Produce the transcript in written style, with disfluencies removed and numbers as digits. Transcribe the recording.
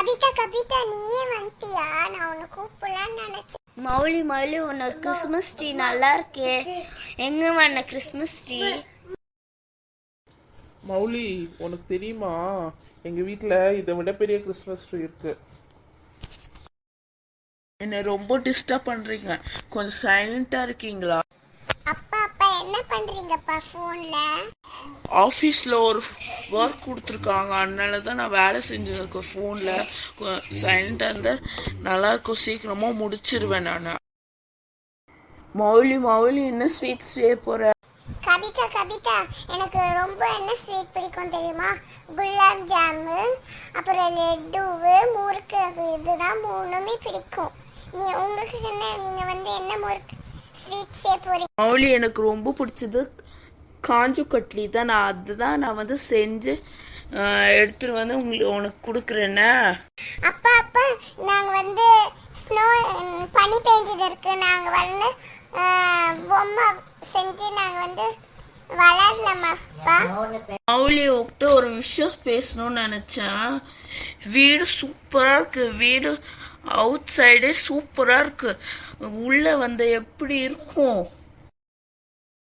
கவிதா கவிதா நீயே வந்துட்டியா? நான் உன்னை கூப்பிடலான்னு நினைச்சேன். மௌலி மௌலி உனக்கு கிறிஸ்மஸ் ட்ரீ நல்லா இருக்கே, எங்க வண்ண கிறிஸ்மஸ் ட்ரீ? மௌலி, உனக்கு தெரியுமா எங்க வீட்ல இதை விட பெரிய கிறிஸ்மஸ் ட்ரீ இருக்கு. என்ன ரொம்ப டிஸ்டர்ப் பண்றீங்க, கொஞ்சம் சைலண்டா இருக்கீங்களா? அப்பா அப்பா என்ன பண்றீங்கப்பா போன்ல? ஆஃபீஸில் ஒரு ஒர்க் கொடுத்துருக்காங்க, அதனால தான் நான் வேலை செஞ்சுருக்கேன் ஃபோனில். சைலண்டாக இருந்தால் நல்லாயிருக்கும், சீக்கிரமாக முடிச்சிருவேன் நான். மௌலி மௌலி என்ன ஸ்வீட் செய்ய போகிற? கவிதா கவிதா எனக்கு ரொம்ப என்ன ஸ்வீட் பிடிக்கும் தெரியுமா? குலாப் ஜாமு, அப்புறம் லெட்டுவு, முறுக்கு, இதுதான் மூணுமே பிடிக்கும். உங்களுக்கு என்ன, நீங்க என்ன முறுக்கு ஸ்வீட் செய்ய போறீங்க? மௌலி எனக்கு ரொம்ப பிடிச்சது காஞ்சு கட்லி தான். அதுதான் நான் செஞ்சு எடுத்துட்டு உனக்கு கொடுக்குறேன்னா. அப்பா அப்பா நாங்க ஸ்னோ பனி பெஞ்சது இருக்கு, நாங்க பொம்மை செஞ்சு நாங்க விளையாடலாமாப்பா? மௌலி உங்ககிட்ட ஒரு விஷயம் பேசணும்னு நினைச்சேன். வீடு சூப்பரா இருக்கு, வீடு அவுட் சைடே சூப்பரா இருக்கு, உள்ள எப்படி இருக்கும்?